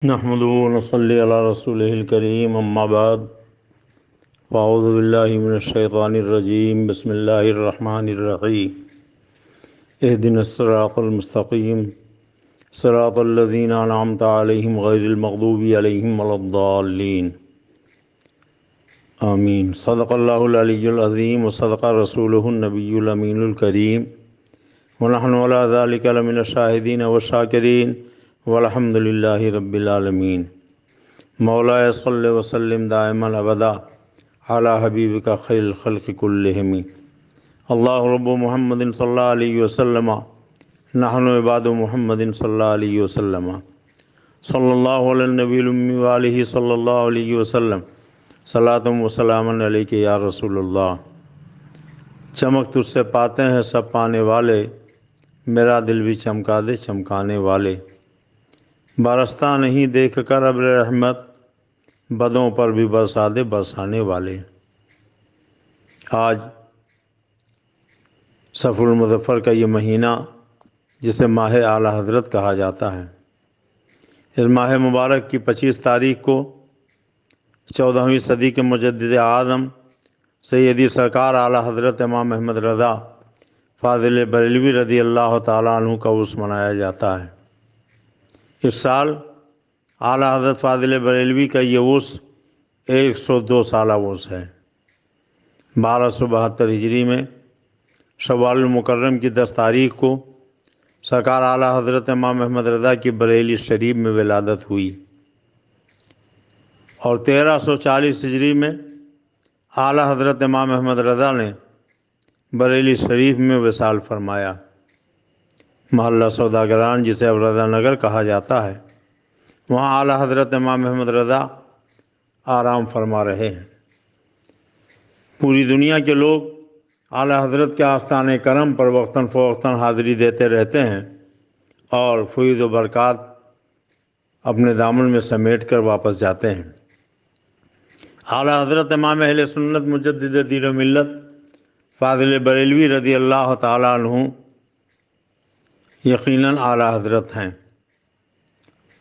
نحمده ونصلي على رسوله الكريم اما بعد فاعوذ بالله من الشيطان الرجيم بسم الله الرحمن الرحيم اهدنا الصراط المستقيم صراط الذين أنعمت عليهم غير المغضوب عليهم ولا الضالين آمين صدق الله العلي العظيم وصدق رسوله النبي الأمين الكريم ونحن على ذلك لمن الشاهدين والشاكرين والحمد للہ رب العالمین مولا صل وسلم دائما ابدا علی حبیبک خیر الخلق کلہم اللہ رب محمد صلی اللہ علیہ وسلم نحن عباد محمد صلی اللہ علیہ وسلم صلی اللہ علی النبی الامی وآلہ صلی اللہ علیہ وسلم صلاۃ و سلام علیک یا رسول اللہ۔ چمک تجھ سے پاتے ہیں سب پانے والے، میرا دل بھی چمکا دے چمکانے والے۔ برستا نہیں دیکھ کر ابر رحمت، بدوں پر بھی برسا دے برسانے والے۔ آج صفر المظفر کا یہ مہینہ جسے ماہ اعلیٰ حضرت کہا جاتا ہے، اس ماہ مبارک کی 25 تاریخ کو 14ویں صدی کے مجدد اعظم سیدی سرکار اعلیٰ حضرت امام احمد رضا فاضل بریلوی رضی اللہ تعالیٰ عنہ کا عرس منایا جاتا ہے۔ اس سال اعلیٰ حضرت فاضل بریلوی کا یہ عرس 102 سالہ عرس ہے۔ 1272 ہجری میں شوال المکرم کی 10 تاریخ کو سرکار اعلیٰ حضرت امام احمد رضا کی بریلی شریف میں ولادت ہوئی، اور 1340 ہجری میں اعلیٰ حضرت امام احمد رضا نے بریلی شریف میں وصال فرمایا۔ محلہ سوداگران جسے اب رضا نگر کہا جاتا ہے، وہاں اعلیٰ حضرت امام احمد رضا آرام فرما رہے ہیں۔ پوری دنیا کے لوگ اعلیٰ حضرت کے آستان کرم پر وقتاً فوقتاً حاضری دیتے رہتے ہیں اور فیض و برکات اپنے دامن میں سمیٹ کر واپس جاتے ہیں۔ اعلیٰ حضرت امام اہل سنت مجدد دین و ملت فاضل بریلوی رضی اللہ تعالیٰ عنہ یقیناً اعلیٰ حضرت ہیں،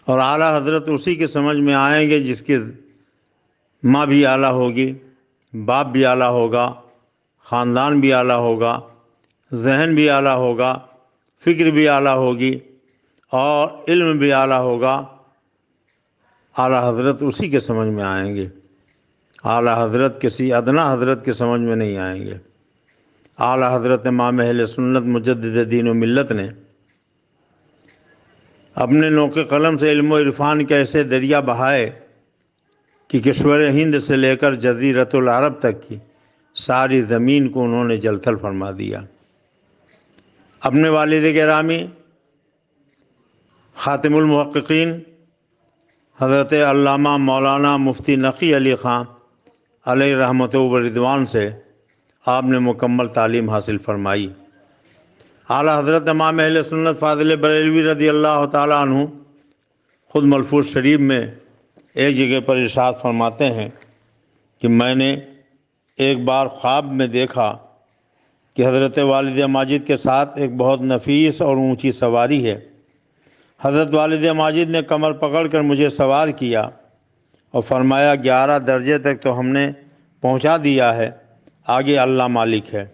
اور اعلیٰ حضرت اسی کے سمجھ میں آئیں گے جس کی ماں بھی اعلیٰ ہوگی، باپ بھی اعلیٰ ہوگا، خاندان بھی اعلیٰ ہوگا، ذہن بھی اعلیٰ ہوگا، فکر بھی اعلیٰ ہوگی اور علم بھی اعلیٰ ہوگا۔ اعلیٰ حضرت اسی کے سمجھ میں آئیں گے، اعلیٰ حضرت کسی ادنا حضرت کے سمجھ میں نہیں آئیں گے۔ اعلیٰ حضرت امام اہل سنت مجدد دین و ملت نے اپنے نوق قلم سے علم و عرفان کے ایسے دریا بہائے کہ کشور ہند سے لے کر جزیرۃ العرب تک کی ساری زمین کو انہوں نے جل تھل فرما دیا۔ اپنے والد گرامی خاتم المحققین حضرت علامہ مولانا مفتی نقی علی خان علیہ رحمت و رضوان سے آپ نے مکمل تعلیم حاصل فرمائی۔ اعلیٰ حضرت امام اہل سنت فاضل بریلوی رضی اللہ تعالیٰ عنہ خود ملفوظ شریف میں ایک جگہ پر ارشاد فرماتے ہیں کہ میں نے ایک بار خواب میں دیکھا کہ حضرت والد ماجد کے ساتھ ایک بہت نفیس اور اونچی سواری ہے۔ حضرت والد ماجد نے کمر پکڑ کر مجھے سوار کیا اور فرمایا 11 درجے تک تو ہم نے پہنچا دیا ہے، آگے اللہ مالک ہے۔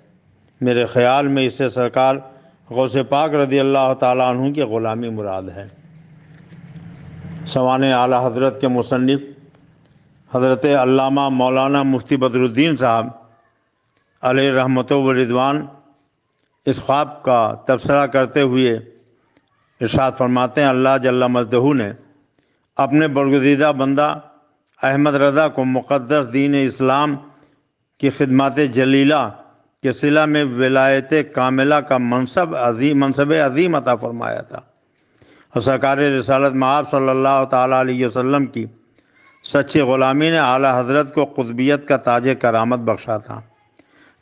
میرے خیال میں اس سے سرکار غوث پاک رضی اللہ تعالیٰ عنہ کی غلامی مراد ہے۔ سوانح اعلیٰ حضرت کے مصنف حضرت علامہ مولانا مفتی بدر الدین صاحب علیہ رحمت و رضوان اس خواب کا تبصرہ کرتے ہوئے ارشاد فرماتے ہیں، اللہ جل مجدہ نے اپنے برگزیدہ بندہ احمد رضا کو مقدس دین اسلام کی خدمات جلیلہ کے صلہ میں ولایت کاملہ کا منصب عظیم عطا فرمایا تھا، اور سرکار رسالت مآب صلی اللہ تعالیٰ علیہ وسلم کی سچی غلامی نے اعلیٰ حضرت کو قطبیت کا تاج کرامت بخشا تھا۔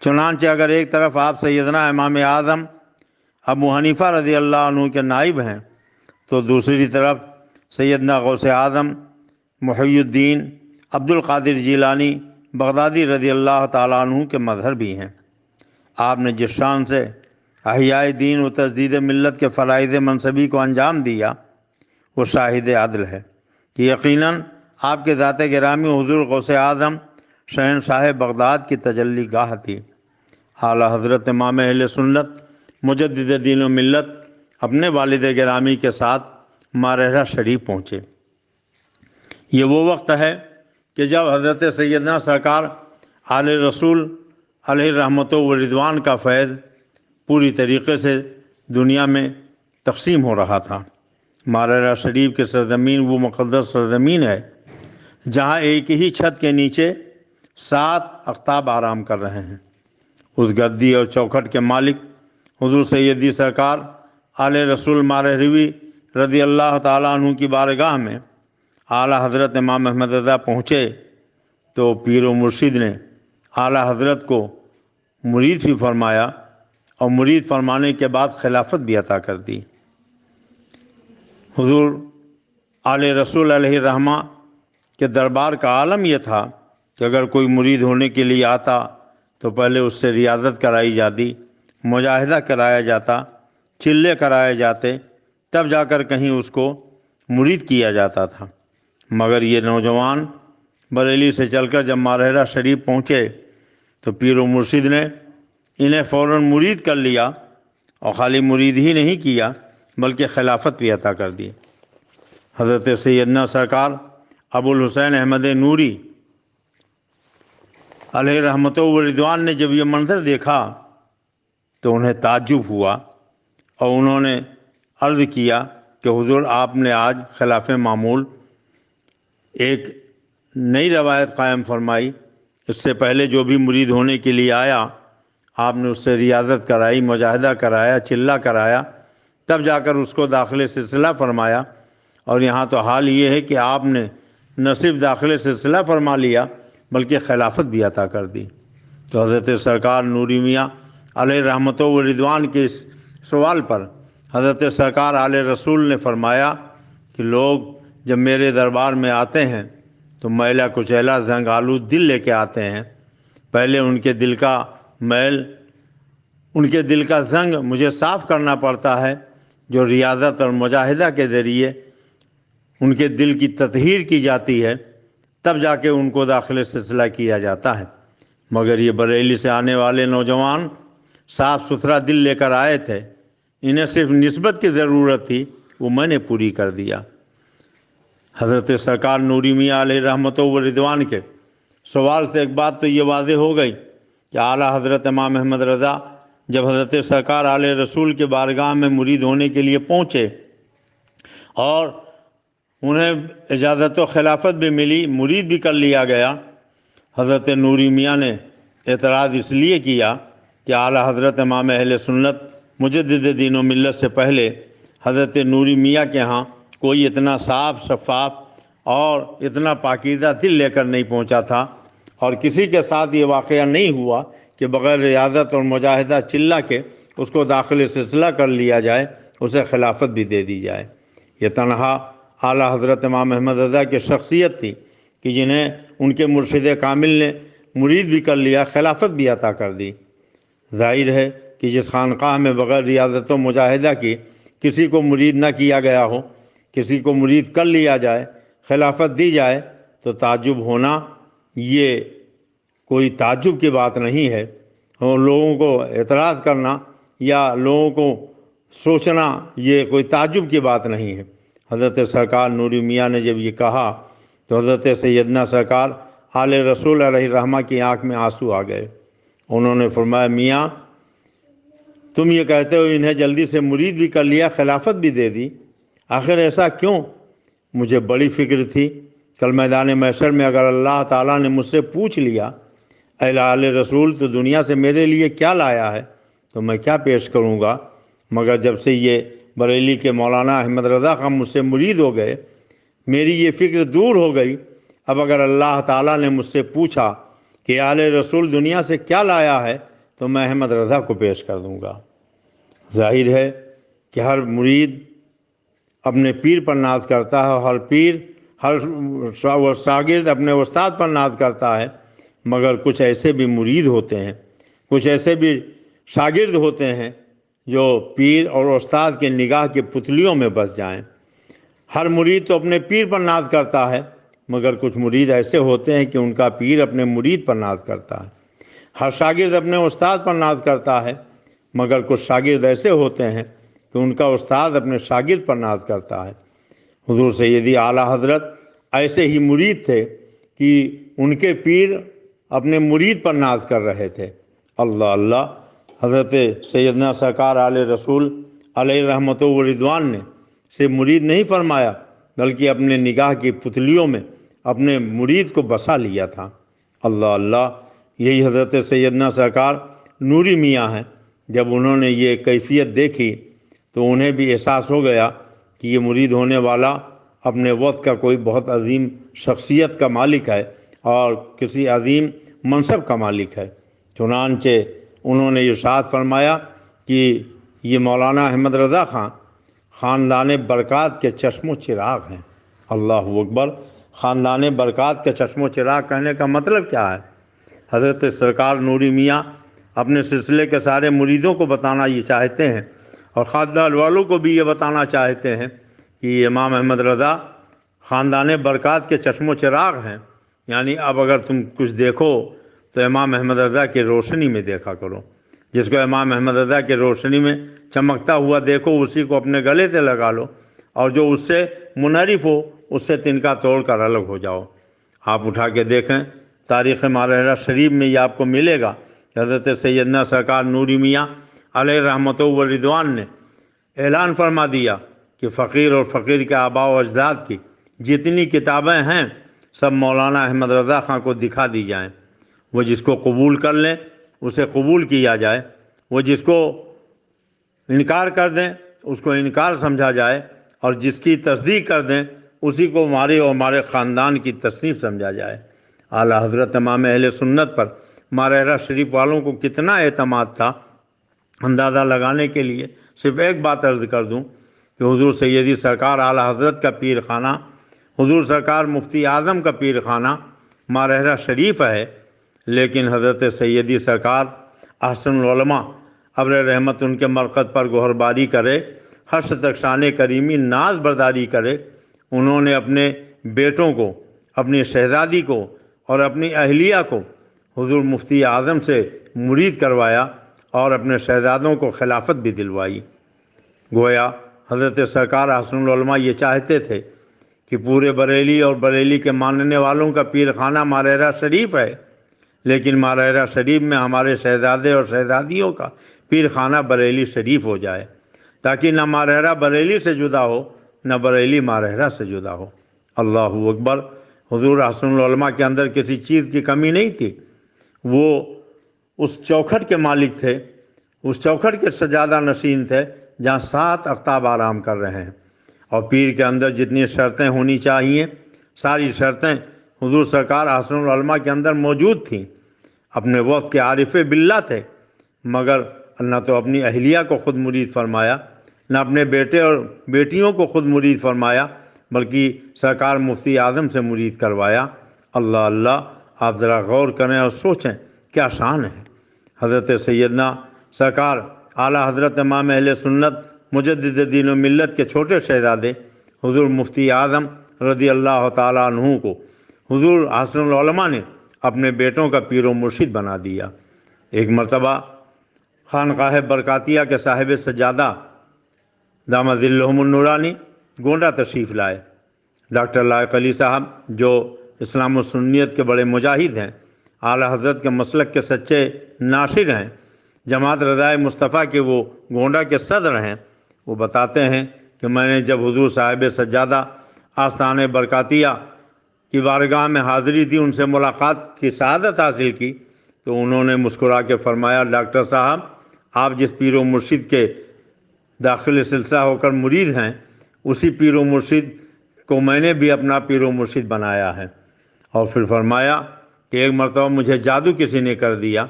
چنانچہ اگر ایک طرف آپ سیدنا امام اعظم ابو حنیفہ رضی اللہ عنہ کے نائب ہیں، تو دوسری طرف سیدنا غوث اعظم محی الدین عبد القادر جیلانی بغدادی رضی اللہ تعالیٰ عنہ کے مظہر بھی ہیں۔ آپ نے جس شان سے احیاء دین و تجدید ملت کے فرائض منصبی کو انجام دیا وہ شاہد عدل ہے۔ کہ یقیناً آپ کے ذات گرامی حضور غوث اعظم شہنشاہ بغداد کی تجلی گاہ تھی۔ اعلیٰ حضرت امام اہل سنت مجدد دین و ملت اپنے والد گرامی کے ساتھ مارحہ شریف پہنچے۔ یہ وہ وقت ہے کہ جب حضرت سیدنا سرکار آل رسول علیہ رحمت و رضوان کا فیض پوری طریقے سے دنیا میں تقسیم ہو رہا تھا۔ مارحہ شریف کی سرزمین وہ مقدس سرزمین ہے جہاں ایک ہی چھت کے نیچے 7 اقطاب آرام کر رہے ہیں۔ اس گدی اور چوکھٹ کے مالک حضور سیدی سرکار آل رسول مارحوی رضی اللہ تعالیٰ عنہ کی بارگاہ میں اعلیٰ حضرت امام احمد رضا پہنچے تو پیر و مرشد نے اعلیٰ حضرت کو مرید بھی فرمایا اور مرید فرمانے کے بعد خلافت بھی عطا کر دی۔ حضور آل رسول علیہ الرحمہ کے دربار کا عالم یہ تھا کہ اگر کوئی مرید ہونے کے لیے آتا تو پہلے اس سے ریاضت کرائی جاتی، مجاہدہ کرایا جاتا، چلے کرائے جاتے، تب جا کر کہیں اس کو مرید کیا جاتا تھا۔ مگر یہ نوجوان بریلی سے چل کر جب مارحہ شریف پہنچے تو پیر و مرشد نے انہیں فوراً مرید کر لیا، اور خالی مرید ہی نہیں کیا بلکہ خلافت بھی عطا کر دی۔ حضرت سیدنا سرکار ابو الحسین احمد نوری علیہ رحمت و رضوان نے جب یہ منظر دیکھا تو انہیں تعجب ہوا، اور انہوں نے عرض کیا کہ حضور آپ نے آج خلاف معمول ایک نئی روایت قائم فرمائی۔ اس سے پہلے جو بھی مرید ہونے کے لیے آیا آپ نے اس سے ریاضت کرائی، مجاہدہ کرایا، چلہ کرایا، تب جا کر اس کو داخل سلسلہ فرمایا، اور یہاں تو حال یہ ہے کہ آپ نے نہ صرف داخل سلسلہ فرما لیا بلکہ خلافت بھی عطا کر دی۔ تو حضرت سرکار نوری میاں علیہ رحمت و رضوان کے اس سوال پر حضرت سرکار آل رسول نے فرمایا کہ لوگ جب میرے دربار میں آتے ہیں تو میلہ کچیلا زنگ آلود دل لے کے آتے ہیں۔ پہلے ان کے دل کا میل، ان کے دل کا زنگ مجھے صاف کرنا پڑتا ہے، جو ریاضت اور مجاہدہ کے ذریعے ان کے دل کی تطہیر کی جاتی ہے، تب جا کے ان کو داخل سلسلہ کیا جاتا ہے۔ مگر یہ بریلی سے آنے والے نوجوان صاف ستھرا دل لے کر آئے تھے، انہیں صرف نسبت کی ضرورت تھی، وہ میں نے پوری کر دیا۔ حضرت سرکار نوری میاں علیہ رحمت و رضوان کے سوال سے ایک بات تو یہ واضح ہو گئی کہ اعلیٰ حضرت امام احمد رضا جب حضرت سرکار آل رسول کے بارگاہ میں مرید ہونے کے لیے پہنچے اور انہیں اجازت و خلافت بھی ملی، مرید بھی کر لیا گیا، حضرت نوری میاں نے اعتراض اس لیے کیا کہ اعلیٰ حضرت امام اہل سنت مجدد دین و ملت سے پہلے حضرت نوری میاں کے ہاں کوئی اتنا صاف شفاف اور اتنا پاکیزہ دل لے کر نہیں پہنچا تھا، اور کسی کے ساتھ یہ واقعہ نہیں ہوا کہ بغیر ریاضت اور مجاہدہ چلہ کے اس کو داخل سلسلہ کر لیا جائے، اسے خلافت بھی دے دی جائے۔ یہ تنہا اعلیٰ حضرت امام احمد رضا کی شخصیت تھی کہ جنہیں ان کے مرشد کامل نے مرید بھی کر لیا، خلافت بھی عطا کر دی۔ ظاہر ہے کہ جس خانقاہ میں بغیر ریاضت و مجاہدہ کی کسی کو مرید نہ کیا گیا ہو، کسی کو مرید کر لیا جائے، خلافت دی جائے، تو تعجب ہونا یہ کوئی تعجب کی بات نہیں ہے، اور لوگوں کو اعتراض کرنا یا لوگوں کو سوچنا یہ کوئی تعجب کی بات نہیں ہے۔ حضرت سرکار نوری میاں نے جب یہ کہا تو حضرت سیدنا سرکار آل رسول علیہ الرحمہ کی آنکھ میں آنسو آ گئے۔ انہوں نے فرمایا میاں تم یہ کہتے ہو انہیں جلدی سے مرید بھی کر لیا، خلافت بھی دے دی، آخر ایسا کیوں؟ مجھے بڑی فکر تھی کل میدان محشر میں اگر اللہ تعالیٰ نے مجھ سے پوچھ لیا اے آل رسول تو دنیا سے میرے لیے کیا لایا ہے، تو میں کیا پیش کروں گا؟ مگر جب سے یہ بریلی کے مولانا احمد رضا خان مجھ سے مرید ہو گئے میری یہ فکر دور ہو گئی۔ اب اگر اللہ تعالیٰ نے مجھ سے پوچھا کہ آل رسول دنیا سے کیا لایا ہے تو میں احمد رضا کو پیش کر دوں گا۔ ظاہر ہے کہ ہر مرید اپنے پیر پر ناز کرتا ہے، ہر پیر ہر شاگرد اپنے استاد پر ناز کرتا ہے، مگر کچھ ایسے بھی مرید ہوتے ہیں، کچھ ایسے بھی شاگرد ہوتے ہیں جو پیر اور استاد کے نگاہ کے پتلیوں میں بس جائیں۔ ہر مرید تو اپنے پیر پر ناز کرتا ہے، مگر کچھ مرید ایسے ہوتے ہیں کہ ان کا پیر اپنے مرید پر ناز کرتا ہے۔ ہر شاگرد اپنے استاد پر ناز کرتا ہے، مگر کچھ شاگرد ایسے ہوتے ہیں کہ ان کا استاد اپنے شاگرد پر ناز کرتا ہے۔ حضور سیدی اعلیٰ حضرت ایسے ہی مرید تھے کہ ان کے پیر اپنے مرید پر ناز کر رہے تھے۔ اللہ اللہ! حضرت سیدنا سرکار علیہ رسول علیہ رحمت و رضوان نے سے مرید نہیں فرمایا، بلکہ اپنے نگاہ کی پتلیوں میں اپنے مرید کو بسا لیا تھا۔ اللہ اللہ! یہی حضرت سیدنا سرکار نوری میاں ہیں۔ جب انہوں نے یہ کیفیت دیکھی تو انہیں بھی احساس ہو گیا کہ یہ مرید ہونے والا اپنے وقت کا کوئی بہت عظیم شخصیت کا مالک ہے اور کسی عظیم منصب کا مالک ہے۔ چنانچہ انہوں نے ارشاد فرمایا کہ یہ مولانا احمد رضا خان خاندان برکات کے چشم و چراغ ہیں۔ اللہ اکبر! خاندان برکات کے چشم و چراغ کہنے کا مطلب کیا ہے؟ حضرت سرکار نوری میاں اپنے سلسلے کے سارے مریدوں کو بتانا یہ چاہتے ہیں اور خاندان والوں کو بھی یہ بتانا چاہتے ہیں کہ امام احمد رضا خاندان برکات کے چشم و چراغ ہیں، یعنی اب اگر تم کچھ دیکھو تو امام احمد رضا کی روشنی میں دیکھا کرو۔ جس کو امام احمد رضا کی روشنی میں چمکتا ہوا دیکھو اسی کو اپنے گلے سے لگا لو، اور جو اس سے منحرف ہو اس سے تنکا توڑ کر الگ ہو جاؤ۔ آپ اٹھا کے دیکھیں، تاریخ مالحرہ شریف میں یہ آپ کو ملے گا کہ حضرت سیدنا سرکار نوری میاں علیہ رحمت و رضوان نے اعلان فرما دیا کہ فقیر اور فقیر کے آباء و اجداد کی جتنی کتابیں ہیں سب مولانا احمد رضا خان کو دکھا دی جائیں۔ وہ جس کو قبول کر لیں اسے قبول کیا جائے، وہ جس کو انکار کر دیں اس کو انکار سمجھا جائے، اور جس کی تصدیق کر دیں اسی کو ہمارے اور ہمارے خاندان کی تصنیف سمجھا جائے۔ اعلیٰ حضرت امام اہل سنت پر مالحرہ شریف والوں کو کتنا اعتماد تھا، اندازہ لگانے کے لیے صرف ایک بات عرض کر دوں کہ حضور سیدی سرکار اعلیٰ حضرت کا پیر خانہ، حضور سرکار مفتی اعظم کا پیر خانہ مالحرہ شریف ہے، لیکن حضرت سیدی سرکار احسن العلماء ابر رحمت ان کے مرقد پر گہرباری کرے، حرش تک شان کریمی ناز برداری کرے، انہوں نے اپنے بیٹوں کو، اپنی شہزادی کو اور اپنی اہلیہ کو حضور مفتی اعظم سے مرید کروایا اور اپنے شہزادوں کو خلافت بھی دلوائی۔ گویا حضرت سرکار احسن العلماء یہ چاہتے تھے کہ پورے بریلی اور بریلی کے ماننے والوں کا پیر خانہ مالحرہ شریف ہے، لیکن مالحرہ شریف میں ہمارے شہزادے اور شہزادیوں کا پیر خانہ بریلی شریف ہو جائے، تاکہ نہ مالحرہ بریلی سے جدا ہو نہ بریلی مالحرہ سے جدا ہو۔ اللہ اکبر! حضور احسن العلماء کے اندر کسی چیز کی کمی نہیں تھی، وہ اس چوکھٹ کے مالک تھے، اس چوکھٹ کے سجادہ نشین تھے جہاں 7 اقطاب آرام کر رہے ہیں، اور پیر کے اندر جتنی شرطیں ہونی چاہیے ساری شرطیں حضور سرکار احسن العلماء کے اندر موجود تھیں۔ اپنے وقت کے عارف باللہ تھے، مگر نہ تو اپنی اہلیہ کو خود مرید فرمایا، نہ اپنے بیٹے اور بیٹیوں کو خود مرید فرمایا، بلکہ سرکار مفتی اعظم سے مرید کروایا۔ اللہ اللہ! آپ ذرا غور کریں اور سوچیں کیا شان ہے۔ حضرت سیدنا سرکار اعلیٰ حضرت امام اہل سنت مجدد دین و ملت کے چھوٹے شہزادے حضور مفتی اعظم رضی اللہ تعالیٰ عنہ کو حضور احسن العلماء نے اپنے بیٹوں کا پیر و مرشد بنا دیا۔ ایک مرتبہ خانقاہ برکاتیہ کے صاحب سجادہ دامت ظلہم النورانی گونڈہ تشریف لائے۔ ڈاکٹر لائق علی صاحب جو اسلام و سنیت کے بڑے مجاہد ہیں، اعلیٰ حضرت کے مسلک کے سچے ناصر ہیں، جماعت رضائے مصطفیٰ کے وہ گونڈہ کے صدر ہیں، وہ بتاتے ہیں کہ میں نے جب حضور صاحب سجادہ آستان برکاتیہ کی بارگاہ میں حاضری دی، ان سے ملاقات کی سعادت حاصل کی، تو انہوں نے مسکرا کے فرمایا، ڈاکٹر صاحب آپ جس پیر و مرشد کے داخل سلسلہ ہو کر مرید ہیں، اسی پیر و مرشد کو میں نے بھی اپنا پیر و مرشد بنایا ہے۔ اور پھر فرمایا کہ ایک مرتبہ مجھے جادو کسی نے کر دیا،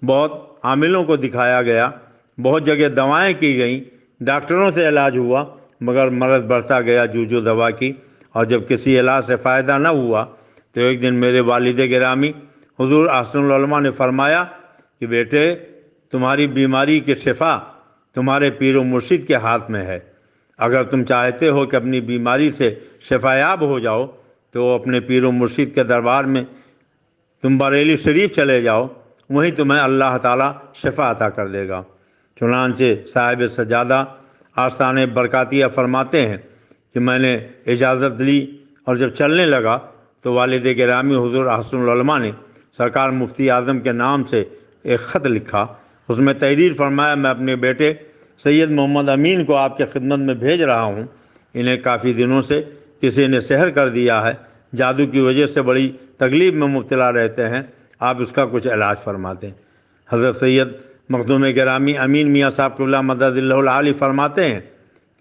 بہت عاملوں کو دکھایا گیا، بہت جگہ دوائیں کی گئیں، ڈاکٹروں سے علاج ہوا، مگر مرض بڑھتا گیا جوجو دوا کی، اور جب کسی علاج سے فائدہ نہ ہوا تو ایک دن میرے والد گرامی حضور احسن العلماء نے فرمایا کہ بیٹے تمہاری بیماری کی شفا تمہارے پیر و مرشد کے ہاتھ میں ہے، اگر تم چاہتے ہو کہ اپنی بیماری سے شفایاب ہو جاؤ تو اپنے پیر و مرشد کے دربار میں تم بریلی شریف چلے جاؤ، وہیں تمہیں اللہ تعالیٰ شفا عطا کر دے گا۔ چنانچہ صاحب سجادہ آستانِ برکاتیہ فرماتے ہیں کہ میں نے اجازت لی اور جب چلنے لگا تو والد گرامی حضور احسن العلماء نے سرکار مفتی اعظم کے نام سے ایک خط لکھا۔ اس میں تحریر فرمایا، میں اپنے بیٹے سید محمد امین کو آپ کے خدمت میں بھیج رہا ہوں۔ انہیں کافی دنوں سے کسی نے سحر کر دیا ہے، جادو کی وجہ سے بڑی تکلیف میں مبتلا رہتے ہیں، آپ اس کا کچھ علاج فرماتے ہیں۔ حضرت سید مخدوم گرامی امین میاں صاحب قبلہ مدد اللہ العالی فرماتے ہیں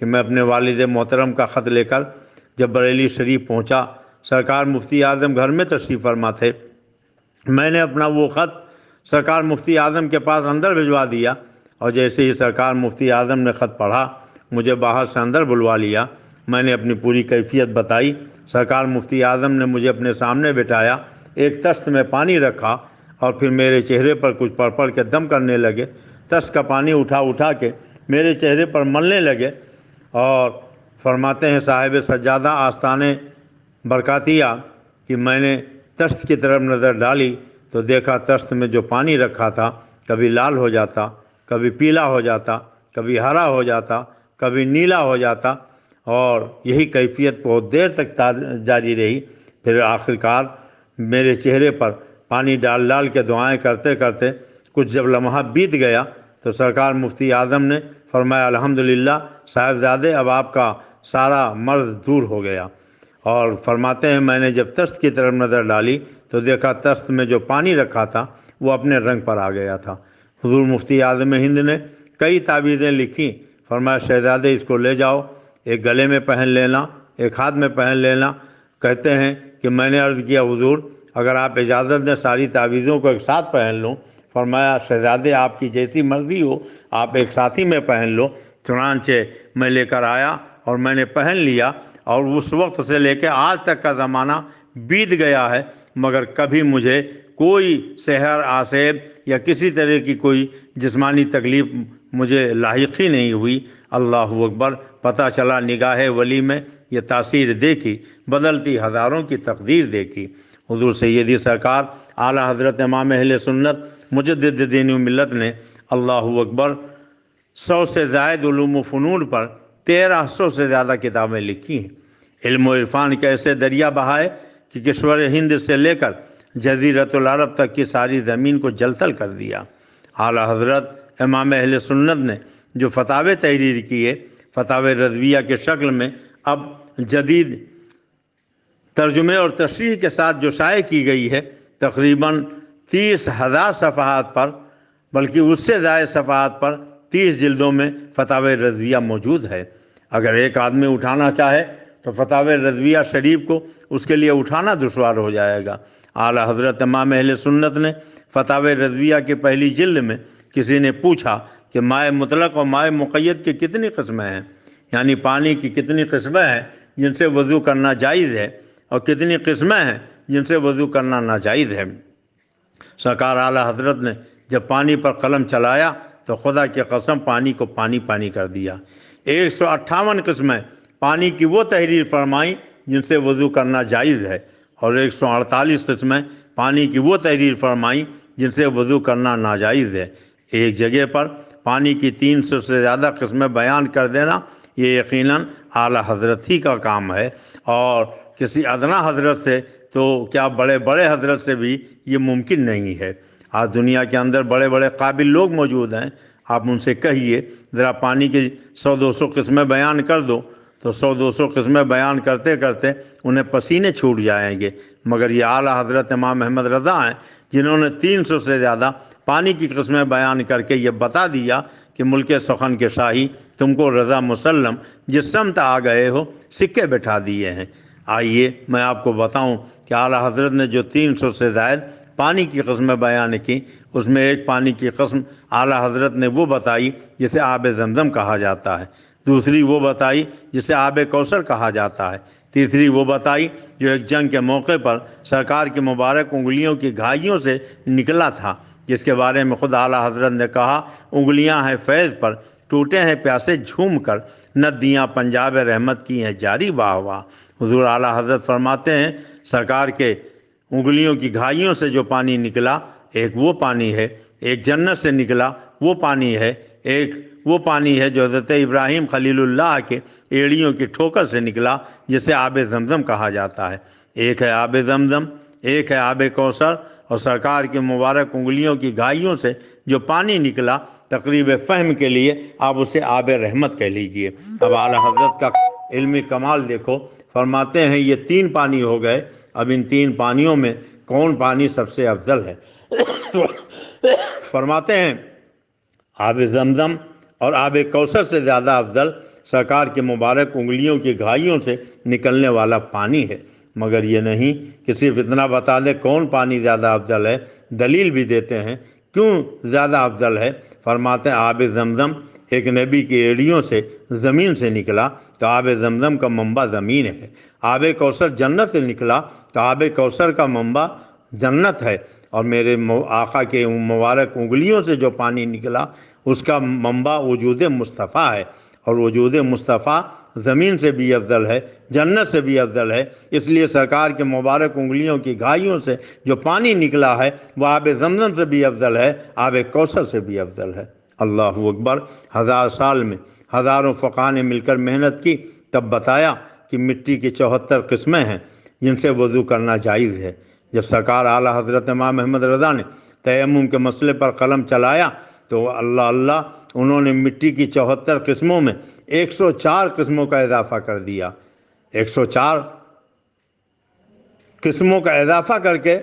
کہ میں اپنے والد محترم کا خط لے کر جب بریلی شریف پہنچا، سرکار مفتی اعظم گھر میں تشریف فرما تھے۔ میں نے اپنا وہ خط سرکار مفتی اعظم کے پاس اندر بھجوا دیا، اور جیسے ہی سرکار مفتی اعظم نے خط پڑھا مجھے باہر سے اندر بلوا لیا۔ میں نے اپنی پوری کیفیت بتائی۔ سرکار مفتی اعظم نے مجھے اپنے سامنے بٹھایا، ایک تشت میں پانی رکھا اور پھر میرے چہرے پر کچھ پڑھ پڑھ کے دم کرنے لگے۔ تشت کا پانی اٹھا کے میرے چہرے پر ملنے لگے اور فرماتے ہیں صاحب سجادہ آستانِ برکاتیہ کہ میں نے تشت کی طرف نظر ڈالی تو دیکھا تشت میں جو پانی رکھا تھا کبھی لال ہو جاتا، کبھی پیلا ہو جاتا، کبھی ہرا ہو جاتا، کبھی نیلا ہو جاتا، اور یہی کیفیت بہت دیر تک جاری رہی۔ پھر آخرکار میرے چہرے پر پانی ڈال کے دعائیں کرتے کرتے کچھ جب لمحہ بیت گیا تو سرکار مفتی اعظم نے فرمایا، الحمدللہ صاحبزادے اب آپ کا سارا مرض دور ہو گیا۔ اور فرماتے ہیں میں نے جب تشت کی طرف نظر ڈالی تو دیکھا تشت میں جو پانی رکھا تھا وہ اپنے رنگ پر آ گیا تھا۔ حضور مفتی اعظم ہند نے کئی تعویذیں لکھیں، فرمایا شہزادے اس کو لے جاؤ، ایک گلے میں پہن لینا، ایک ہاتھ میں پہن لینا۔ کہتے ہیں کہ میں نے عرض کیا حضور اگر آپ اجازت دیں ساری تعویذوں کو ایک ساتھ پہن لوں؟ فرمایا شہزادے آپ کی جیسی مرضی ہو، آپ ایک ساتھ ہی میں پہن لو۔ چنانچہ میں لے کر آیا اور میں نے پہن لیا، اور اس وقت سے لے کے آج تک کا زمانہ بیت گیا ہے، مگر کبھی مجھے کوئی سحر آسیب یا کسی طرح کی کوئی جسمانی تکلیف مجھے لاحق ہی نہیں ہوئی۔ اللہ اکبر، پتہ چلا نگاہ ولی میں یہ تاثیر دیکھی، بدلتی ہزاروں کی تقدیر دیکھی۔ حضور سیدی سرکار اعلیٰ حضرت امام اہل سنت مجدد دین و ملت نے اللہ اکبر 100 سے زائد علوم و فنون پر 1300 سے زیادہ کتابیں لکھی ہیں۔ علم و عرفان کے ایسے دریا بہائے کہ کشور ہند سے لے کر جزیرۃ العرب تک کی ساری زمین کو جلتھل کر دیا۔ اعلیٰ حضرت امام اہل سنت نے جو فتاوے تحریر کیے، فتاوے رضویہ کے شکل میں اب جدید ترجمے اور تشریح کے ساتھ جو شائع کی گئی ہے، تقریباً 30,000 صفحات پر، بلکہ اس سے زائد صفحات پر 30 جلدوں میں فتاوے رضویہ موجود ہے۔ اگر ایک آدمی اٹھانا چاہے تو فتاوے رضویہ شریف کو اس کے لیے اٹھانا دشوار ہو جائے گا۔ اعلیٰ حضرت امام اہل سنت نے فتاوے رضویہ کی پہلی جلد میں کسی نے پوچھا کہ مائع مطلق اور مائع مقید کی کتنی قسمیں ہیں، یعنی پانی کی کتنی قسمیں ہیں جن سے وضو کرنا جائز ہے اور کتنی قسمیں ہیں جن سے وضو کرنا ناجائز ہے۔ سرکار اعلیٰ حضرت نے جب پانی پر قلم چلایا تو خدا کی قسم پانی کو پانی پانی کر دیا۔ 158 قسمیں پانی کی وہ تحریر فرمائیں جن سے وضو کرنا جائز ہے، اور 148 قسمیں پانی کی وہ تحریر فرمائیں جن سے وضو کرنا ناجائز ہے۔ ایک جگہ پر پانی کی 300 سے زیادہ قسمیں بیان کر دینا یہ یقیناً اعلیٰ حضرت ہی کا کام ہے، اور کسی ادنا حضرت سے تو کیا بڑے بڑے حضرت سے بھی یہ ممکن نہیں ہے۔ آج دنیا کے اندر بڑے بڑے قابل لوگ موجود ہیں، آپ ان سے کہیے ذرا پانی کی 100-200 قسمیں بیان کر دو تو 100-200 قسمیں بیان کرتے کرتے انہیں پسینے چھوٹ جائیں گے، مگر یہ اعلیٰ حضرت امام احمد رضا ہیں جنہوں نے 300 سے زیادہ پانی کی قسمیں بیان کر کے یہ بتا دیا کہ ملک سخن کے شاہی تم کو رضا مسلم جس سمت آ گئے ہو سکے بٹھا دیے ہیں۔ آئیے میں آپ کو بتاؤں کہ اعلیٰ حضرت نے جو 300 سے زائد پانی کی قسمیں بیان کی، اس میں ایک پانی کی قسم اعلیٰ حضرت نے وہ بتائی جسے آب زمزم کہا جاتا ہے، دوسری وہ بتائی جسے آب کوثر کہا جاتا ہے، تیسری وہ بتائی جو ایک جنگ کے موقع پر سرکار کی مبارک انگلیوں کی گھائیوں سے نکلا تھا، جس کے بارے میں خود اعلیٰ حضرت نے کہا انگلیاں ہیں فیض پر، ٹوٹے ہیں پیاسے جھوم کر، ندیاں پنجاب رحمت کی ہیں جاری واہ واہ۔ حضور اعلیٰ حضرت فرماتے ہیں سرکار کے انگلیوں کی گھائیوں سے جو پانی نکلا ایک وہ پانی ہے، ایک جنت سے نکلا وہ پانی ہے، ایک وہ پانی ہے جو حضرت ابراہیم خلیل اللہ کے ایڑیوں کی ٹھوکر سے نکلا جسے آب زمزم کہا جاتا ہے۔ ایک ہے آب زمزم، ایک ہے آب کوثر، اور سرکار کی مبارک انگلیوں کی گھائیوں سے جو پانی نکلا تقریب فہم کے لیے آپ اسے آب رحمت کہہ لیجئے۔ اب اعلیٰ حضرت کا علمی کمال دیکھو، فرماتے ہیں یہ 3 پانی ہو گئے، اب ان 3 پانیوں میں کون پانی سب سے افضل ہے؟ فرماتے ہیں آب زمزم اور آب کوثر سے زیادہ افضل سرکار کے مبارک انگلیوں کی گھائیوں سے نکلنے والا پانی ہے۔ مگر یہ نہیں کہ صرف اتنا بتا دیں کون پانی زیادہ افضل ہے، دلیل بھی دیتے ہیں کیوں زیادہ افضل ہے۔ فرماتے ہیں آب زمزم ایک نبی کی ایڑیوں سے زمین سے نکلا تو آب زمزم کا منبع زمین ہے۔ آب کوثر جنت سے نکلا تو آب کوثر کا منبع جنت ہے، اور میرے آقا کے مبارک انگلیوں سے جو پانی نکلا اس کا منبع وجود مصطفیٰ ہے، اور وجود مصطفیٰ زمین سے بھی افضل ہے، جنت سے بھی افضل ہے۔ اس لیے سرکار کے مبارک انگلیوں کی گھائیوں سے جو پانی نکلا ہے وہ آب زمزم سے بھی افضل ہے، آب کوثر سے بھی افضل ہے۔ اللہ اکبر۔ 1000 سال میں ہزاروں فقہاء نے مل کر محنت کی، تب بتایا کہ مٹی کی 74 قسمیں ہیں جن سے وضو کرنا جائز ہے۔ جب سرکار اعلیٰ حضرت امام احمد رضا نے تیمم کے مسئلے پر قلم چلایا تو اللہ انہوں نے مٹی کی 74 قسموں میں 104 قسموں کا اضافہ کر دیا۔ 104 قسموں کا اضافہ کر کے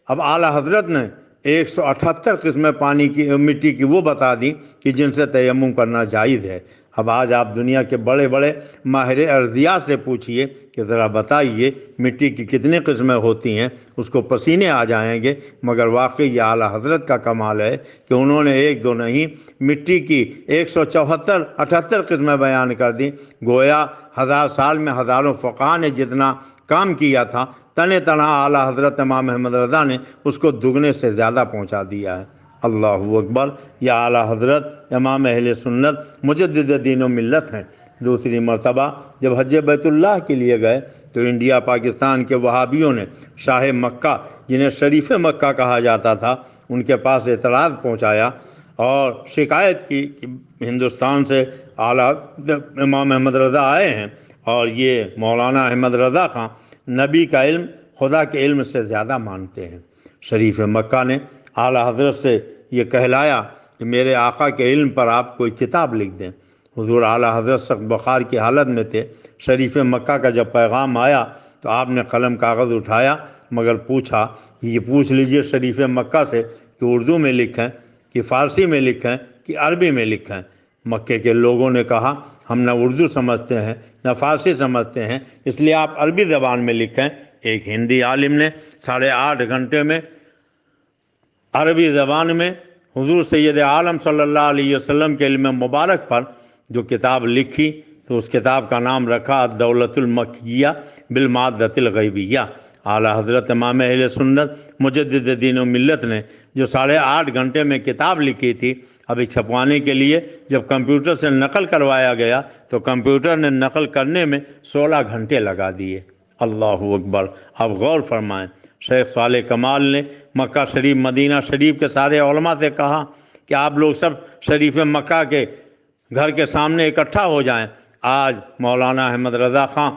اب اعلیٰ حضرت نے 178 قسمیں پانی کی مٹی کی وہ بتا دی کہ جن سے تیمم کرنا جائز ہے۔ اب آج آپ دنیا کے بڑے بڑے ماہر ارضیات سے پوچھئے کہ ذرا بتائیے مٹی کی کتنی قسمیں ہوتی ہیں، اس کو پسینے آ جائیں گے۔ مگر واقعی یہ اعلیٰ حضرت کا کمال ہے کہ انہوں نے 1 2 نہیں مٹی کی 178 قسمیں بیان کر دیں۔ گویا 1000 سال میں ہزاروں فقہاء نے جتنا کام کیا تھا تنہ تنہا اعلیٰ حضرت امام احمد رضا نے اس کو دگنے سے زیادہ پہنچا دیا ہے۔ اللہ اکبر۔ یا اعلیٰ حضرت امام اہل سنت مجدد دین و ملت ہیں۔ دوسری مرتبہ جب حج بیت اللہ کے لیے گئے تو انڈیا پاکستان کے وہابیوں نے شاہ مکہ جنہیں شریف مکہ کہا جاتا تھا ان کے پاس اعتراض پہنچایا اور شکایت کی کہ ہندوستان سے اعلیٰ امام احمد رضا آئے ہیں اور یہ مولانا احمد رضا خان نبی کا علم خدا کے علم سے زیادہ مانتے ہیں۔ شریف مکہ نے اعلیٰ حضرت سے یہ کہلایا کہ میرے آقا کے علم پر آپ کوئی کتاب لکھ دیں۔ حضور اعلیٰ حضرت سخت بخار کی حالت میں تھے۔ شریف مکہ کا جب پیغام آیا تو آپ نے قلم کاغذ اٹھایا مگر پوچھا یہ پوچھ لیجئے شریف مکہ سے کہ اردو میں لکھیں کہ فارسی میں لکھیں کہ عربی میں لکھیں۔ مکے کے لوگوں نے کہا ہم نہ اردو سمجھتے ہیں نہ فارسی سمجھتے ہیں، اس لیے آپ عربی زبان میں لکھیں۔ ایک ہندی عالم نے 8.5 گھنٹے میں عربی زبان میں حضور سید عالم صلی اللہ علیہ وسلم کے علم مبارک پر جو کتاب لکھی تو اس کتاب کا نام رکھا الدولۃ المکیہ بالمادۃ الغیبیہ۔ اعلیٰ حضرت امام اہل سنت مجدد دین و ملت نے جو 8.5 گھنٹے میں کتاب لکھی تھی، ابھی چھپوانے کے لیے جب کمپیوٹر سے نقل کروایا گیا تو کمپیوٹر نے نقل کرنے میں 16 گھنٹے لگا دیے۔ اللہ اکبر۔ اب غور فرمائیں، شیخ صالح کمال نے مکہ شریف مدینہ شریف کے سارے علماء سے کہا کہ آپ لوگ سب شریف مکہ کے گھر کے سامنے اکٹھا ہو جائیں، آج مولانا احمد رضا خان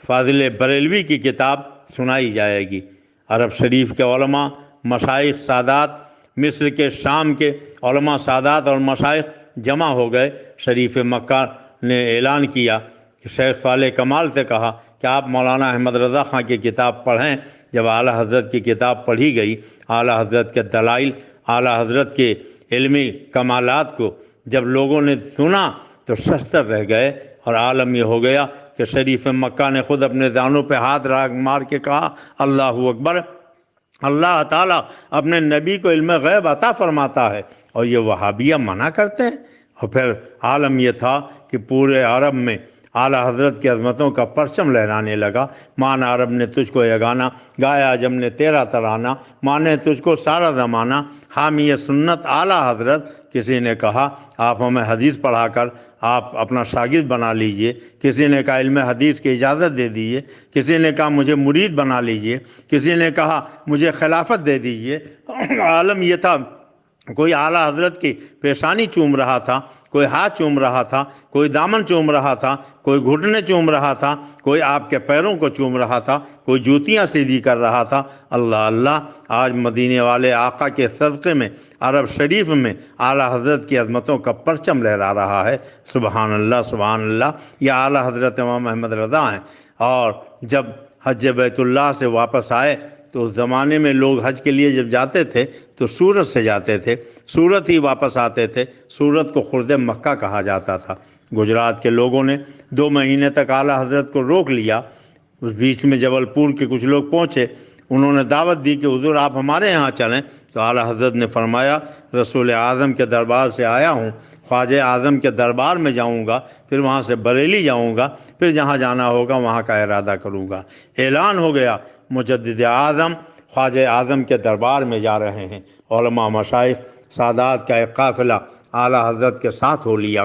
فاضل بریلوی کی کتاب سنائی جائے گی۔ عرب شریف کے علماء مشائخ سادات، مصر کے شام کے علماء سادات اور مشائخ جمع ہو گئے۔ شریف مکہ نے اعلان کیا کہ شیخ صالح کمال سے کہا کہ آپ مولانا احمد رضا خان کی کتاب پڑھیں۔ جب اعلیٰ حضرت کی کتاب پڑھی گئی، اعلیٰ حضرت کے دلائل، اعلیٰ حضرت کے علمی کمالات کو جب لوگوں نے سنا تو شستر رہ گئے، اور عالم یہ ہو گیا کہ شریف مکہ نے خود اپنے دانوں پہ ہاتھ مار کے کہا اللہ اکبر، اللہ تعالیٰ اپنے نبی کو علم غیب عطا فرماتا ہے اور یہ وہابیہ منع کرتے ہیں۔ اور پھر عالم یہ تھا کہ پورے عرب میں اعلیٰ حضرت کی عظمتوں کا پرچم لہرانے لگا۔ مان عرب نے تجھ کو یگانہ، گایا عجم نے تیرا ترانہ، مانے تجھ کو سارا زمانہ، حامی سنت اعلیٰ حضرت۔ کسی نے کہا آپ ہمیں حدیث پڑھا کر آپ اپنا شاگرد بنا لیجئے، کسی نے کہا علم حدیث کی اجازت دے دیجیے، کسی نے کہا مجھے مرید بنا لیجئے، کسی نے کہا مجھے خلافت دے دیجیے۔ عالم یہ تھا، کوئی اعلیٰ حضرت کی پیشانی چوم رہا تھا، کوئی ہاتھ چوم رہا تھا، کوئی دامن چوم رہا تھا، کوئی گھٹنے چوم رہا تھا، کوئی آپ کے پیروں کو چوم رہا تھا، کوئی جوتیاں سیدھی کر رہا تھا۔ اللہ اللہ، آج مدینے والے آقا کے صدقے میں عرب شریف میں اعلیٰ حضرت کی عظمتوں کا پرچم لہرا رہا ہے۔ سبحان اللہ سبحان اللہ۔ یہ اعلیٰ حضرت امام احمد رضا ہیں، اور جب حج بیت اللہ سے واپس آئے تو اس زمانے میں لوگ حج کے لیے جب جاتے تھے تو سورت سے جاتے تھے، سورت ہی واپس آتے تھے۔ سورت کو خرد مکہ کہا جاتا تھا۔ گجرات کے لوگوں نے 2 مہینے تک اعلیٰ حضرت کو روک لیا۔ اس بیچ میں جبل پور کے کچھ لوگ پہنچے، انہوں نے دعوت دی کہ حضور آپ ہمارے یہاں چلیں، تو اعلیٰ حضرت نے فرمایا رسول اعظم کے دربار سے آیا ہوں، خواجہ اعظم کے دربار میں جاؤں گا، پھر وہاں سے بریلی جاؤں گا، پھر جہاں جانا ہوگا وہاں کا ارادہ کروں گا۔ اعلان ہو گیا مجدد اعظم خواجہ اعظم کے دربار میں جا رہے ہیں۔ علماء مشائخ سادات کا ایک قافلہ اعلیٰ حضرت کے ساتھ ہو لیا۔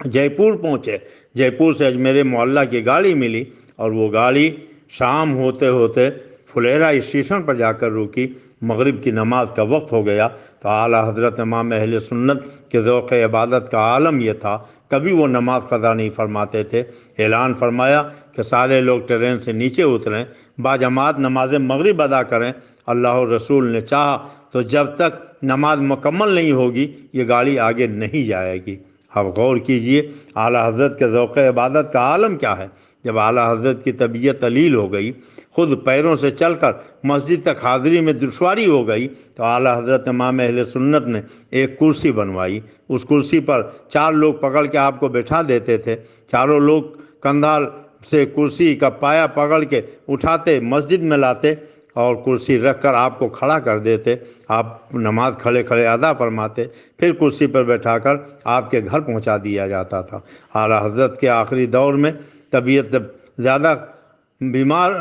جے پور پہنچے، جے پور سے اجمیر معلیٰ کی گاڑی ملی، اور وہ گاڑی شام ہوتے ہوتے پھلیرا اسٹیشن پر جا کر رکی۔ مغرب کی نماز کا وقت ہو گیا تو اعلیٰ حضرت امام اہل سنت کے ذوق عبادت کا عالم یہ تھا، کبھی وہ نماز قضا نہیں فرماتے تھے۔ اعلان فرمایا کہ سارے لوگ ٹرین سے نیچے اتریں، باجماعت نماز مغرب ادا کریں۔ اللہ رسول نے چاہا تو جب تک نماز مکمل نہیں ہوگی یہ گاڑی آگے نہیں جائے گی۔ اب غور کیجئے اعلیٰ حضرت کے ذوق عبادت کا عالم کیا ہے۔ جب اعلیٰ حضرت کی طبیعت علیل ہو گئی، خود پیروں سے چل کر مسجد تک حاضری میں دشواری ہو گئی، تو اعلیٰ حضرت امام اہل سنت نے ایک کرسی بنوائی۔ اس کرسی پر 4 لوگ پکڑ کے آپ کو بٹھا دیتے تھے۔ چاروں لوگ کندھا سے کرسی کا پایا پکڑ کے اٹھاتے، مسجد میں لاتے اور کرسی رکھ کر آپ کو کھڑا کر دیتے۔ آپ نماز کھڑے کھڑے ادا فرماتے، پھر کرسی پر بیٹھا کر آپ کے گھر پہنچا دیا جاتا تھا۔ اعلیٰ حضرت کے آخری دور میں طبیعت جب زیادہ بیمار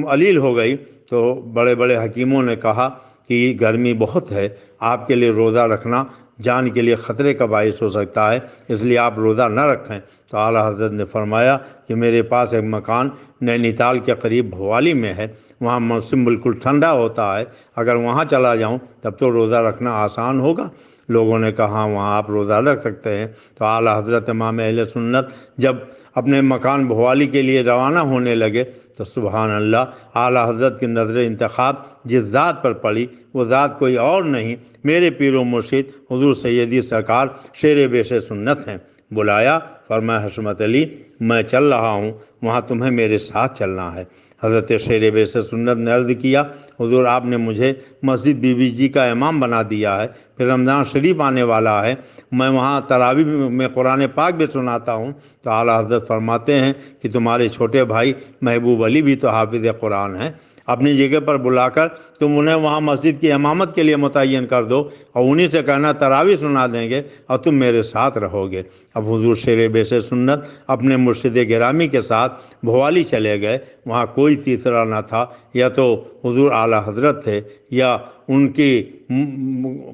علیل ہو گئی تو بڑے بڑے حکیموں نے کہا کہ گرمی بہت ہے، آپ کے لیے روزہ رکھنا جان کے لیے خطرے کا باعث ہو سکتا ہے، اس لیے آپ روزہ نہ رکھیں۔ تو اعلیٰ حضرت نے فرمایا کہ میرے پاس ایک مکان نینی تال کے قریب بھوالی میں ہے، وہاں موسم بالکل ٹھنڈا ہوتا ہے، اگر وہاں چلا جاؤں تب تو روزہ رکھنا آسان ہوگا۔ لوگوں نے کہا وہاں آپ روزہ رکھ سکتے ہیں۔ تو اعلیٰ حضرت امام اہل سنت جب اپنے مکان بھوالی کے لیے روانہ ہونے لگے تو سبحان اللہ، اعلیٰ حضرت کی نظر انتخاب جس ذات پر پڑی وہ ذات کوئی اور نہیں، میرے پیر و مرشد حضور سیدی سرکار شیر بیش سنت ہیں۔ بلایا، فرمایا حشمت علی میں چل رہا ہوں، وہاں تمہیں میرے ساتھ چلنا ہے۔ حضرت شیر بیش سنت نے عرض کیا حضور آپ نے مجھے مسجد بی بی جی کا امام بنا دیا ہے، پھر رمضان شریف آنے والا ہے، میں وہاں تراویح میں قرآن پاک بھی سناتا ہوں۔ تو اعلیٰ حضرت فرماتے ہیں کہ تمہارے چھوٹے بھائی محبوب علی بھی تو حافظ قرآن ہیں، اپنی جگہ پر بلا کر تم انہیں وہاں مسجد کی امامت کے لیے متعین کر دو اور انہی سے کہنا تراویح سنا دیں گے اور تم میرے ساتھ رہو گے۔ اب حضور شیر بیش سنت اپنے مرشد گرامی کے ساتھ بھوالی چلے گئے۔ وہاں کوئی تیسرا نہ تھا، یا تو حضور اعلیٰ حضرت تھے یا ان کی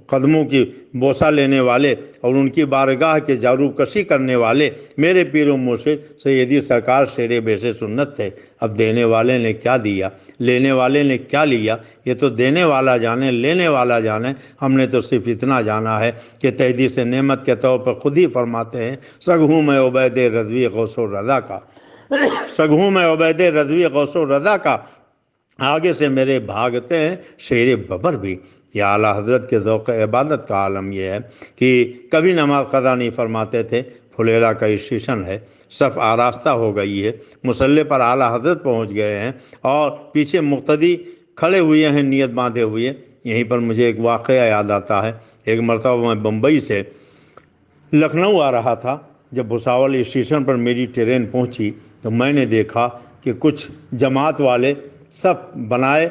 قدموں کی بوسہ لینے والے اور ان کی بارگاہ کے جارو کشی کرنے والے میرے پیر و مرشد سیدی سرکار شیر بیش سنت تھے۔ اب دینے والے نے کیا دیا، لینے والے نے کیا لیا، یہ تو دینے والا جانے، لینے والا جانے۔ ہم نے تو صرف اتنا جانا ہے کہ تحدیث نعمت کے طور پر خود ہی فرماتے ہیں سگ ہوں میں عبید رضوی غوث و رضا کا، سگ ہوں میں عبید رضوی غوث و رضا کا، آگے سے میرے بھاگتے ہیں شیر ببر بھی۔ یہ اعلیٰ حضرت کے ذوق عبادت کا عالم یہ ہے کہ کبھی نماز قضا نہیں فرماتے تھے۔ پھلیرا کا اسٹیشن ہے، صف آراستہ ہو گئی ہے، مصلی پر اعلیٰ حضرت پہنچ گئے ہیں اور پیچھے مقتدی کھڑے ہوئے ہیں نیت باندھے ہوئے۔ یہیں پر مجھے ایک واقعہ یاد آتا ہے۔ ایک مرتبہ میں بمبئی سے لکھنؤ آ رہا تھا، جب بھساول اسٹیشن پر میری ٹرین پہنچی تو میں نے دیکھا کہ کچھ جماعت والے صف بنائے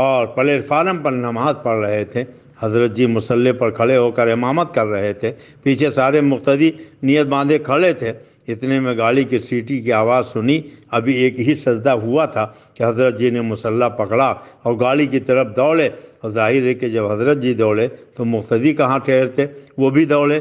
اور پلیٹ فارم پر نماز پڑھ رہے تھے۔ حضرت جی مصلی پر کھڑے ہو کر امامت کر رہے تھے، پیچھے سارے مقتدی نیت باندھے کھڑے تھے۔ اتنے میں گاڑی کی سیٹی کی آواز سنی، ابھی ایک ہی سجدہ ہوا تھا کہ حضرت جی نے مصلی پکڑا اور گاڑی کی طرف دوڑے، اور ظاہر ہے کہ جب حضرت جی دوڑے تو مقتدی کہاں ٹھہرتے، وہ بھی دوڑے۔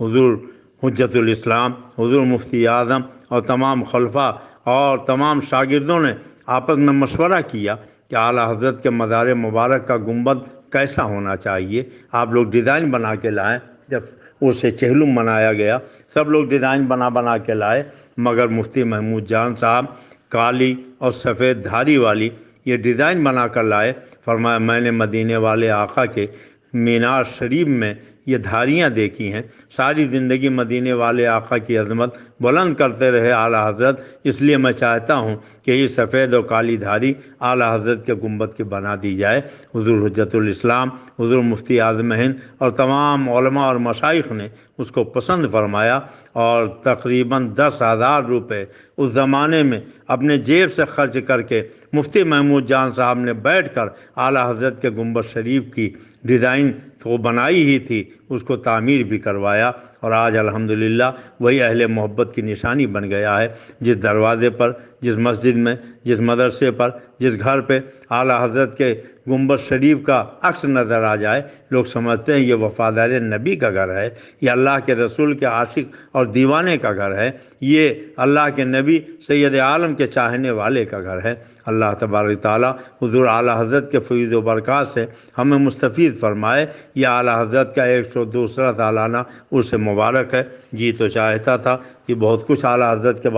حضور حجت الاسلام حضور مفتی اعظم اور تمام خلفاء اور تمام شاگردوں نے آپس میں مشورہ کیا کہ اعلیٰ حضرت کے مزار مبارک کا گنبد کیسا ہونا چاہیے۔ آپ لوگ ڈیزائن بنا کے لائیں۔ جب اسے چہلم بنایا گیا سب لوگ ڈیزائن بنا کے لائے، مگر مفتی محمود جان صاحب کالی اور سفید دھاری والی یہ ڈیزائن بنا کر لائے۔ فرمایا میں نے مدینے والے آقا کے مینار شریف میں یہ دھاریاں دیکھی ہیں، ساری زندگی مدینے والے آقا کی عظمت بلند کرتے رہے اعلیٰ حضرت، اس لیے میں چاہتا ہوں کہ یہ سفید اور کالی دھاری اعلیٰ حضرت کے گنبد کی بنا دی جائے۔ حضور حجت الاسلام حضور مفتی اعظم ہند اور تمام علماء اور مشائخ نے اس کو پسند فرمایا اور تقریباً 10,000 روپے اس زمانے میں اپنے جیب سے خرچ کر کے مفتی محمود جان صاحب نے بیٹھ کر اعلیٰ حضرت کے گنبد شریف کی ڈیزائن تو بنائی ہی تھی، اس کو تعمیر بھی کروایا، اور آج الحمدللہ وہی اہل محبت کی نشانی بن گیا ہے۔ جس دروازے پر، جس مسجد میں، جس مدرسے پر، جس گھر پہ اعلیٰ حضرت کے گنبد شریف کا عکس نظر آ جائے لوگ سمجھتے ہیں یہ وفادار نبی کا گھر ہے، یہ اللہ کے رسول کے عاشق اور دیوانے کا گھر ہے، یہ اللہ کے نبی سید عالم کے چاہنے والے کا گھر ہے۔ اللہ تبارک تعالیٰ حضور اعلیٰ حضرت کے فیض و برکات سے ہمیں مستفید فرمائے۔ یہ اعلیٰ حضرت کا 102واں سالانہ عرس مبارک ہے۔ جی تو چاہتا تھا کہ بہت کچھ اعلیٰ حضرت کے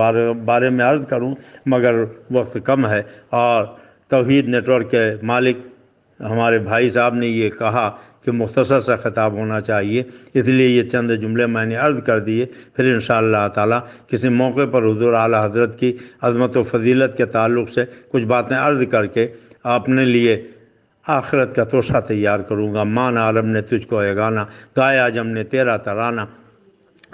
بارے میں عرض کروں، مگر وقت کم ہے، اور توحید نیٹ ورک کے مالک ہمارے بھائی صاحب نے یہ کہا کہ مختصر سا خطاب ہونا چاہیے، اس لیے یہ چند جملے میں نے عرض کر دیے، پھر انشاءاللہ تعالی کسی موقع پر حضور اعلیٰ حضرت کی عظمت و فضیلت کے تعلق سے کچھ باتیں عرض کر کے اپنے لیے آخرت کا توشہ تیار کروں گا۔ مانا عرب نے تجھ کو یگانہ، گایا جم نے تیرا ترانہ،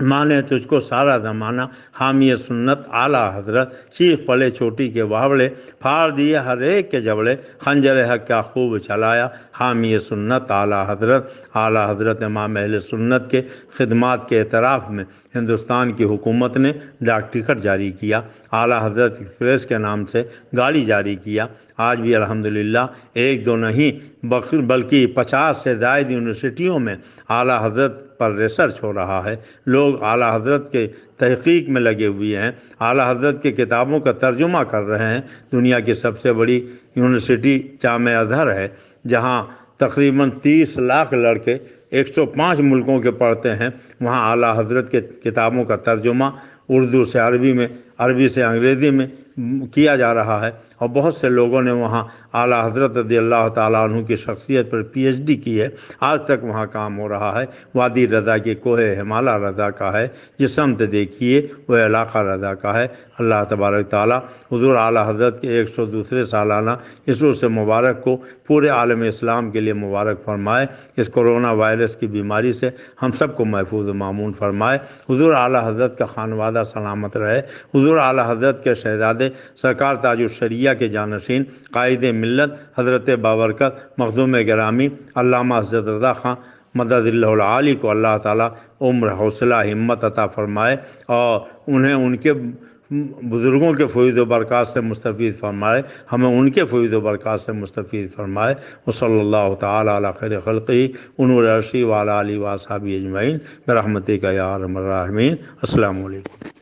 مانے تجھ کو سارا زمانہ، حامی سنت اعلیٰ حضرت، چیخ پڑے چوٹی کے واوڑے، پھاڑ دیے ہر ایک کے جبڑے، خنجر حق کیا خوب چلایا، حامی سنت اعلیٰ حضرت۔ اعلیٰ حضرت امام اہل سنت کے خدمات کے اعتراف میں ہندوستان کی حکومت نے ڈاک ٹکٹ جاری کیا، اعلیٰ حضرت ایکسپریس کے نام سے گاڑی جاری کیا۔ آج بھی الحمدللہ ایک دو نہیں بلکہ 50 سے زائد یونیورسٹیوں میں اعلیٰ حضرت پر ریسرچ ہو رہا ہے، لوگ اعلیٰ حضرت کے تحقیق میں لگے ہوئے ہیں، اعلیٰ حضرت کی کتابوں کا ترجمہ کر رہے ہیں۔ دنیا کی سب سے بڑی یونیورسٹی جامعہ ازہر ہے، جہاں تقریباً 30 لاکھ لڑکے 105 ملکوں کے پڑھتے ہیں، وہاں اعلیٰ حضرت کے کتابوں کا ترجمہ اردو سے عربی میں، عربی سے انگریزی میں کیا جا رہا ہے، اور بہت سے لوگوں نے وہاں اعلیٰ حضرت رضی اللہ تعالیٰ عنہ کی شخصیت پر PhD کی ہے، آج تک وہاں کام ہو رہا ہے۔ وادی رضا کی کوہ ہمالہ رضا کا ہے، جس سمت دیکھیے وہ علاقہ رضا کا ہے۔ اللہ تبارک تعالیٰ حضور اعلیٰ حضرت کے 102 سالانہ اس عرس مبارک کو پورے عالم اسلام کے لیے مبارک فرمائے، اس کرونا وائرس کی بیماری سے ہم سب کو محفوظ و مامون فرمائے، حضور اعلیٰ حضرت کا خانوادہ سلامت رہے، حضور اعلیٰ حضرت کے شہزادے سرکار تاج الشریعہ کے جانشین قائد ملت حضرت بابرکت مخدوم گرامی علامہ حضرت رضا خان مدد اللہ العالی کو اللہ تعالیٰ عمر، حوصلہ، ہمت عطا فرمائے، اور انہیں ان کے بزرگوں کے فیض و برکات سے مستفید فرمائے، ہمیں ان کے فیض و برکات سے مستفید فرمائے۔ وصلی اللہ تعالی علی خیر خلقہ انور عرشی وعلی آلہ واصحابہ اجمعین برحمتک یا ارحم الراحمین۔ السلام علیکم۔